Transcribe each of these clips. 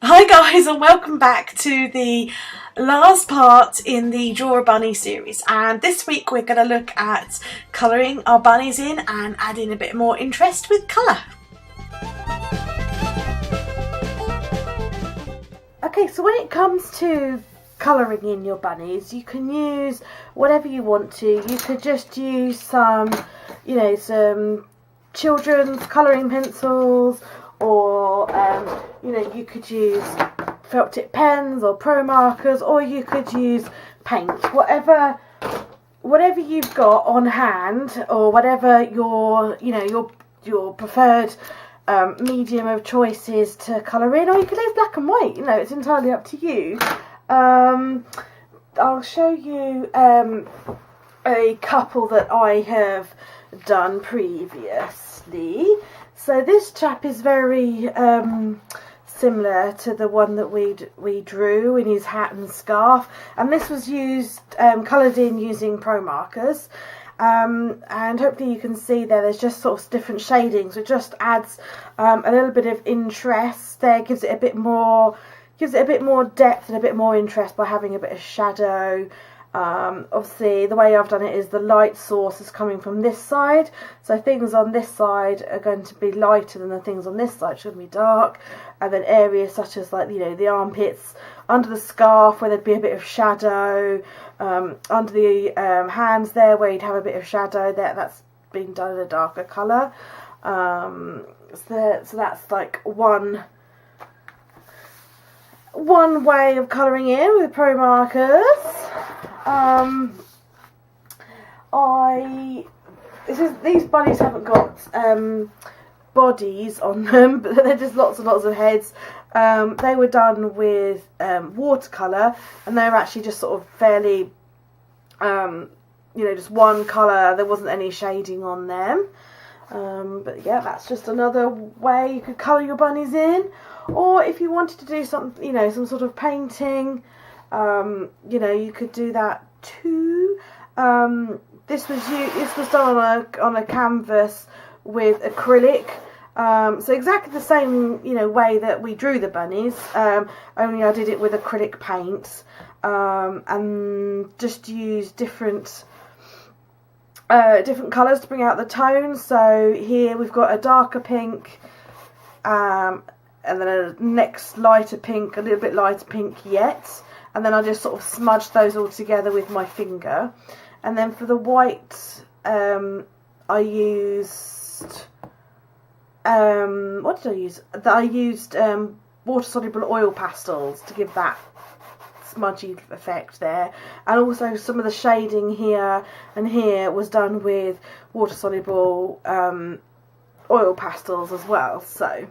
Hi guys, and welcome back to the last part in the Draw a Bunny series, and this week we're going to look at colouring our bunnies in and adding a bit more interest with colour. Okay, so when it comes to colouring in your bunnies, you can use whatever you want to. You could just use some children's colouring pencils, or you could use felt tip pens or pro markers, or you could use paint, whatever you've got on hand, or whatever your preferred medium of choice is to colour in, or you could leave black and white. It's entirely up to you. I'll show you a couple that I have done previously. So this chap is very similar to the one that we drew in his hat and scarf, and this was used coloured in using pro markers, and hopefully you can see there's just sort of different shadings. It just adds a little bit of interest there, gives it a bit more depth and a bit more interest by having a bit of shadow. Obviously the way I've done it is the light source is coming from this side, so things on this side are going to be lighter than the things on this side, should be dark, and then areas such as the armpits, under the scarf where there'd be a bit of shadow, under the hands there where you'd have a bit of shadow there, that's been done in a darker colour. So that's like one way of colouring in with pro markers. These bunnies haven't got bodies on them, but they're just lots and lots of heads. They were done with watercolour, and they were actually just sort of fairly, just one colour. There wasn't any shading on them. But yeah, that's just another way you could colour your bunnies in. Or if you wanted to do some sort of painting, you could do that too. This was done on a canvas with acrylic. So exactly the same way that we drew the bunnies, only I did it with acrylic paint, and just use different colours to bring out the tones. So here we've got a darker pink, and then a next lighter pink, a little bit lighter pink yet, and then I just sort of smudged those all together with my finger. And then for the white, I used what did I use? I used water soluble oil pastels to give that smudgy effect there, and also some of the shading here and here was done with water soluble oil pastels as well. So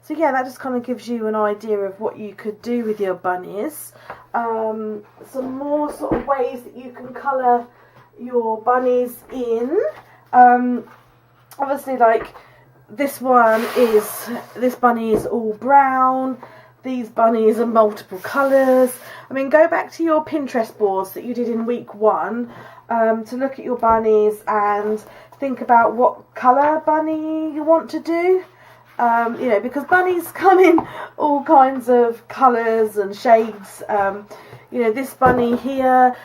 yeah, that just kind of gives you an idea of what you could do with your bunnies. Some more sort of ways that you can colour your bunnies in. Obviously, like this bunny is all brown. These bunnies are multiple colours. I mean, go back to your Pinterest boards that you did in week 1 to look at your bunnies and think about what colour bunny you want to do. Because bunnies come in all kinds of colours and shades. This bunny here,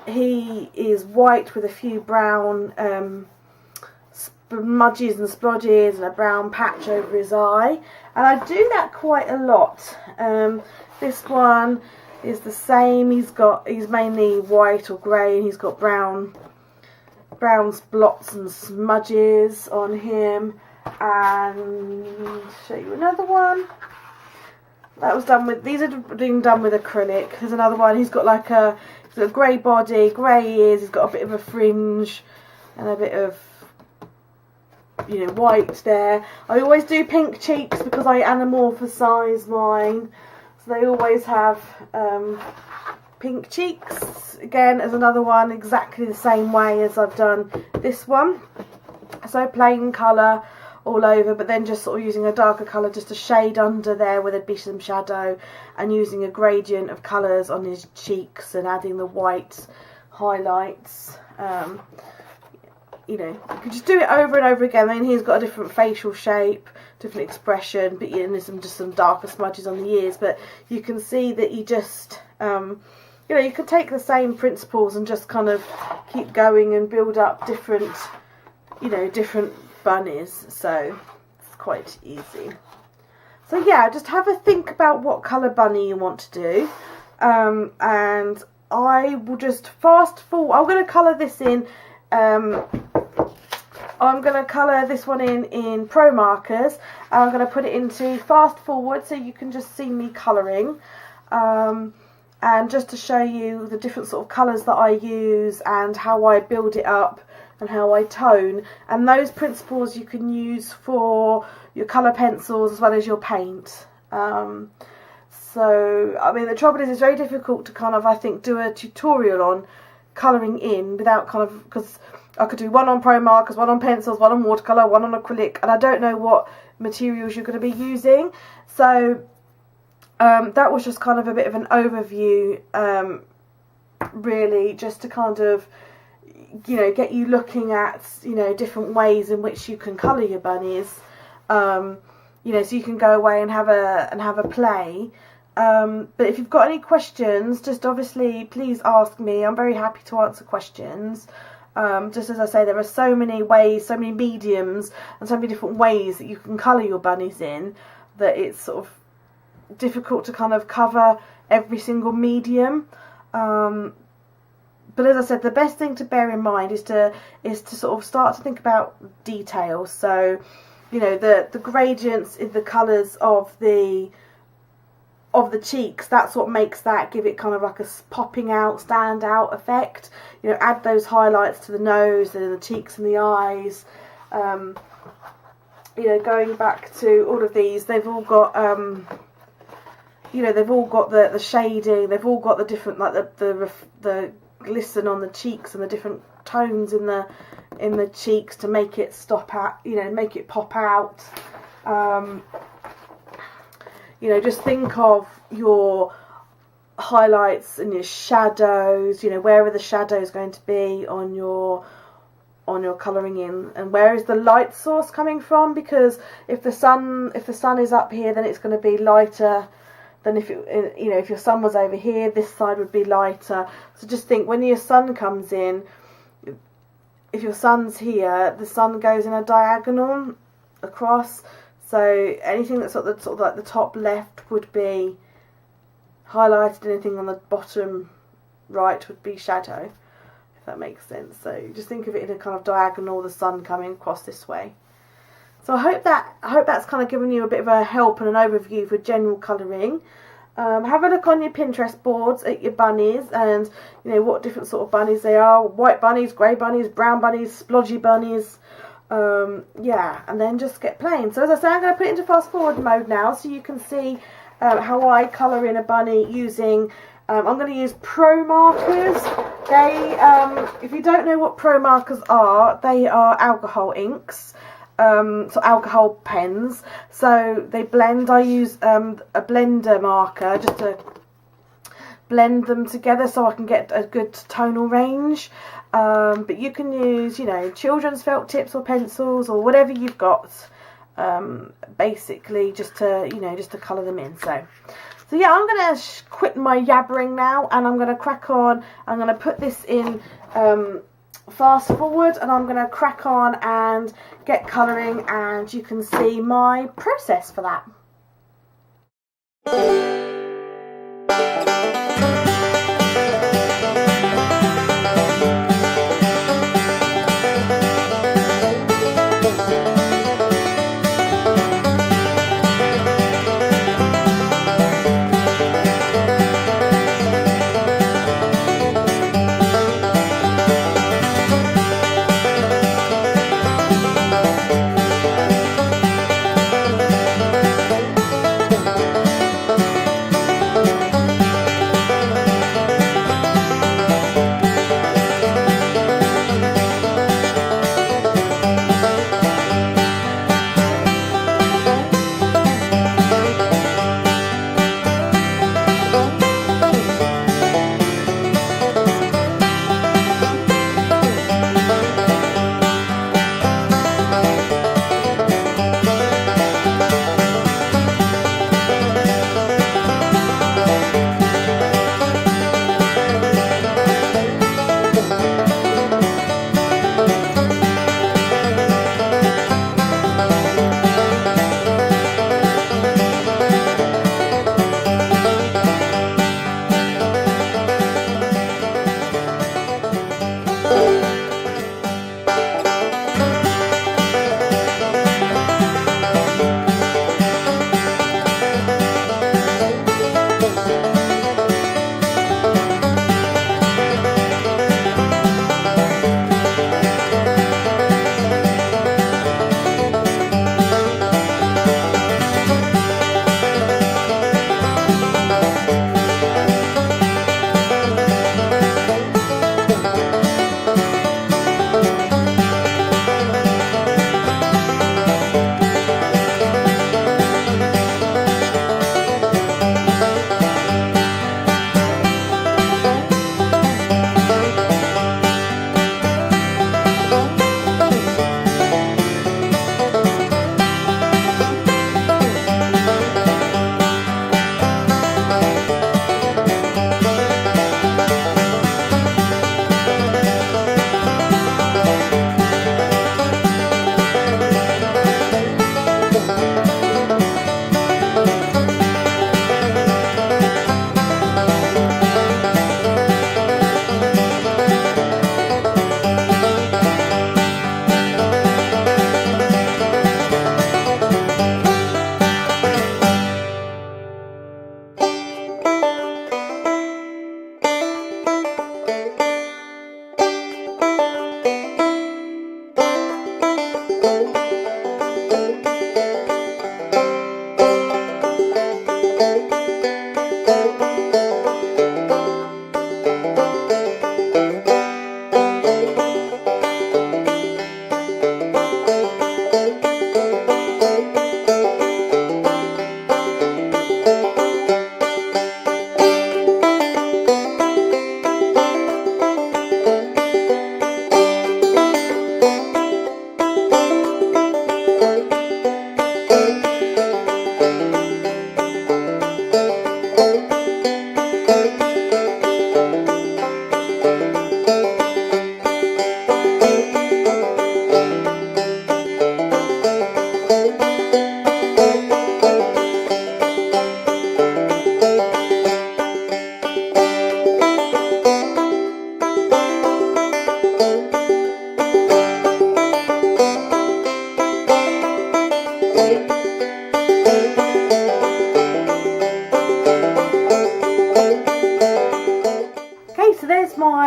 he is white with a few brown smudges and splodges and a brown patch over his eye, and I do that quite a lot. This one is the same. He's mainly white or grey, and he's got brown blots and smudges on him. And show you another one that was done with, these are being done with acrylic. There's another one, he's got a grey body, grey ears, he's got a bit of a fringe and a bit of white there. I always do pink cheeks because I anamorphosize mine, so they always have pink cheeks. Again, as another one, exactly the same way as I've done this one. So plain colour all over, but then just sort of using a darker colour just to shade under there where there'd be some shadow, and using a gradient of colours on his cheeks and adding the white highlights. you know, you can just do it over and over again. Then he's got a different facial shape, different expression, but you know, there's just some darker smudges on the ears. But you can see that you just, you know, you can take the same principles and just kind of keep going and build up different, you know, different bunnies. So it's quite easy. So yeah, just have a think about what colour bunny you want to do. And I will just fast forward. I'm going to colour this in. I'm going to colour this one in Pro Markers. And I'm going to put it into fast forward so you can just see me colouring. And just to show you the different sort of colours that I use and how I build it up and how I tone. And those principles you can use for your colour pencils as well as your paint. So, I mean, the trouble is it's very difficult to kind of, I think, do a tutorial on colouring in without kind of, because I could do one on Pro Markers, one on pencils, one on watercolour, one on acrylic, and I don't know what materials you're going to be using. So, that was just kind of a bit of an overview, really, just to kind of, you know, get you looking at, you know, different ways in which you can colour your bunnies, you know, so you can go away and have a play. But if you've got any questions, just obviously please ask me. I'm very happy to answer questions. Just as I say, there are so many ways, so many mediums, and so many different ways that you can colour your bunnies in, that it's sort of difficult to kind of cover every single medium. But as I said, the best thing to bear in mind is to sort of start to think about details. So, you know, the gradients in the colours of the cheeks, that's what makes that give it kind of like a popping out, stand out effect. You know, add those highlights to the nose and the cheeks and the eyes. You know, going back to all of these, they've all got you know, they've all got the shading, they've all got the different, like the glisten on the cheeks and the different tones in the cheeks to make it stop out, you know, make it pop out. You know, just think of your highlights and your shadows, you know, where are the shadows going to be on your colouring in, and where is the light source coming from, because if the sun is up here, then it's going to be lighter than if it, you know, if your sun was over here, this side would be lighter. So just think, when your sun comes in, if your sun's here, the sun goes in a diagonal across. So anything that's sort of like the top left would be highlighted, anything on the bottom right would be shadow, if that makes sense. So just think of it in a kind of diagonal, the sun coming across this way. So I hope that's kind of given you a bit of a help and an overview for general colouring. Have a look on your Pinterest boards at your bunnies and, you know, what different sort of bunnies they are. White bunnies, grey bunnies, brown bunnies, splodgy bunnies. Yeah, and then just get playing. So as I say, I'm going to put it into fast forward mode now so you can see how I colour in a bunny using, I'm going to use Pro Markers. They, if you don't know what Pro Markers are, they are alcohol inks. So alcohol pens, so they blend. I use a blender marker just to blend them together so I can get a good tonal range. But you can use, you know, children's felt tips or pencils or whatever you've got, basically just to, you know, just to colour them in. So yeah, I'm going to quit my yabbering now and I'm going to crack on. I'm going to put this in fast forward and I'm going to crack on and get colouring, and you can see my process for that.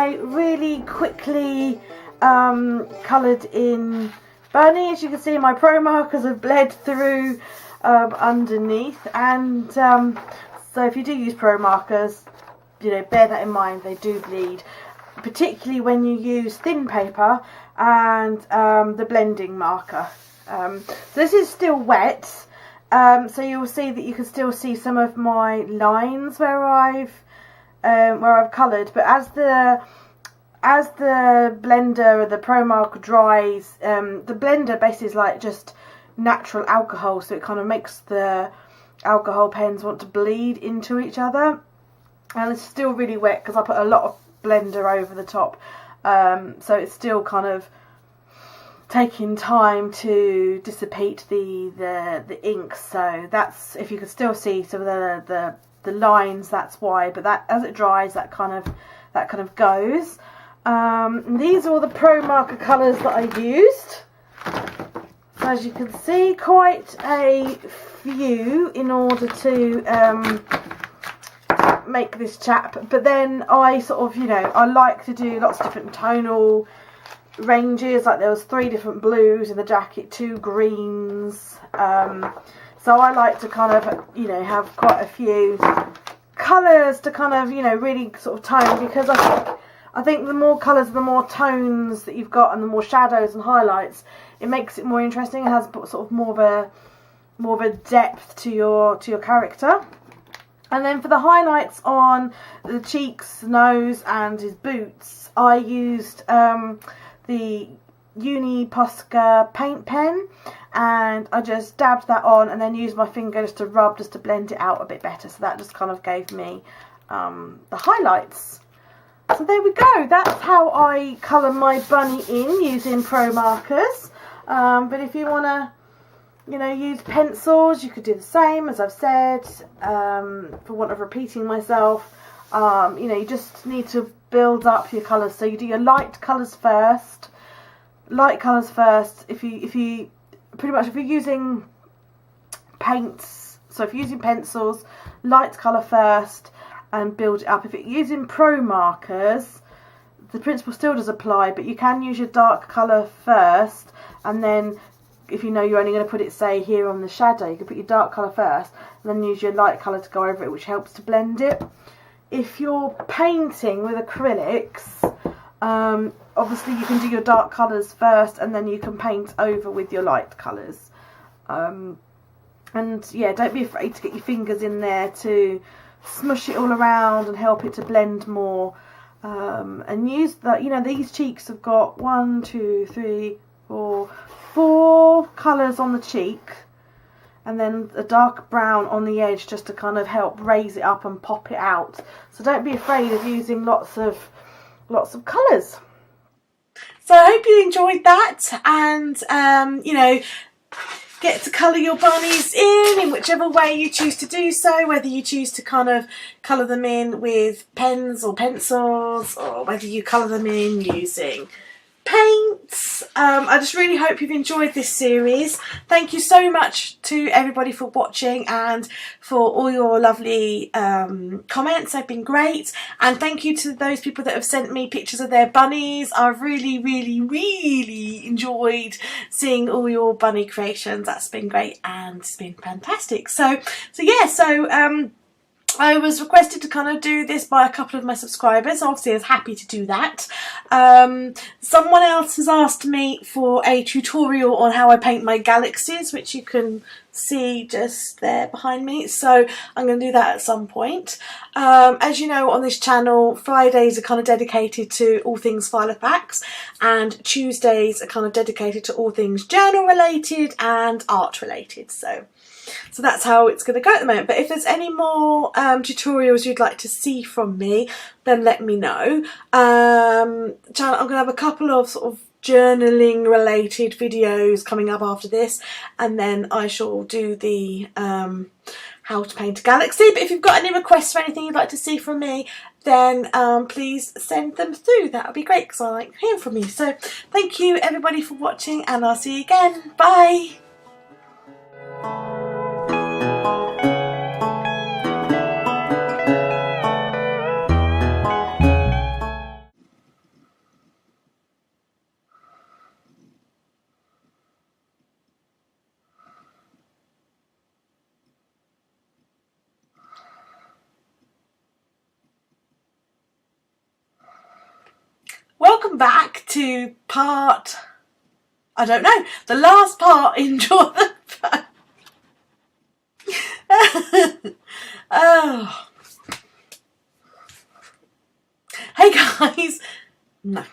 I really quickly coloured in Bunny. As you can see, my pro markers have bled through underneath, and so if you do use pro markers, you know, bear that in mind, they do bleed, particularly when you use thin paper and the blending marker. So this is still wet, so you'll see that you can still see some of my lines where I've coloured, but as the blender or the pro marker dries, the blender basically is like just natural alcohol, so it kind of makes the alcohol pens want to bleed into each other, and it's still really wet because I put a lot of blender over the top, so it's still kind of taking time to dissipate the ink. So that's, if you can still see some of the lines, that's why. But that, as it dries, that kind of goes. These are all the pro marker colours that I used. So as you can see, quite a few in order to make this chap. But then I sort of, you know, I like to do lots of different tonal ranges. Like there was 3 different blues in the jacket, 2 greens. So I like to kind of, you know, have quite a few colours to kind of, you know, really sort of tone, because I think the more colours, the more tones that you've got, and the more shadows and highlights, it makes it more interesting. It has sort of more of a depth to your character. And then for the highlights on the cheeks, nose, and his boots, I used the Uni Posca paint pen, and I just dabbed that on and then used my finger just to rub, just to blend it out a bit better. So that just kind of gave me the highlights. So there we go. That's how I colour my bunny in using pro markers. But if you want to, you know, use pencils, you could do the same, as I've said, for want of repeating myself. You know, you just need to build up your colours. So you do your light colours first. If you pretty much, if you're using paints, so if you're using pencils, light colour first and build it up. If you're using pro markers, the principle still does apply, but you can use your dark colour first, and then if you know you're only going to put it, say, here on the shadow, you can put your dark colour first and then use your light colour to go over it, which helps to blend it. If you're painting with acrylics, obviously you can do your dark colours first and then you can paint over with your light colours. And yeah, don't be afraid to get your fingers in there to smush it all around and help it to blend more. And use that, you know, these cheeks have got 1, 2, 3, 4 colours on the cheek, and then a dark brown on the edge just to kind of help raise it up and pop it out. So don't be afraid of using lots of colours. So I hope you enjoyed that, and you know, get to colour your bunnies in whichever way you choose to do so, whether you choose to kind of colour them in with pens or pencils, or whether you colour them in using paints. I just really hope you've enjoyed this series. Thank you so much to everybody for watching and for all your lovely comments. They've been great, and thank you to those people that have sent me pictures of their bunnies. I've really enjoyed seeing all your bunny creations. That's been great and it's been fantastic. So I was requested to kind of do this by a couple of my subscribers. Obviously I was happy to do that. Someone else has asked me for a tutorial on how I paint my galaxies, which you can see just there behind me. So I'm going to do that at some point. As you know, on this channel, Fridays are kind of dedicated to all things Filofax, and Tuesdays are kind of dedicated to all things journal related and art related. So that's how it's going to go at the moment. But if there's any more tutorials you'd like to see from me, then let me know. I'm going to have a couple of sort of journaling related videos coming up after this, and then I shall do the how to paint a galaxy. But if you've got any requests or anything you'd like to see from me, then please send them through. That would be great, because I like hearing from you. So thank you everybody for watching, and I'll see you again. Bye. welcome back to part, I don't know, the last part in Draw the Phone. Oh. Hey guys. No.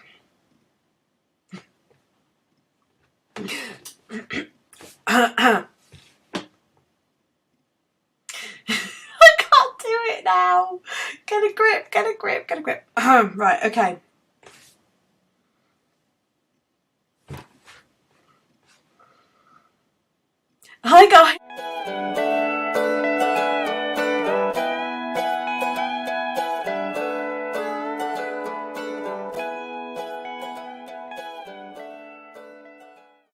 I can't do it now. Get a grip, get a grip, get a grip. Right, okay. Hi guys.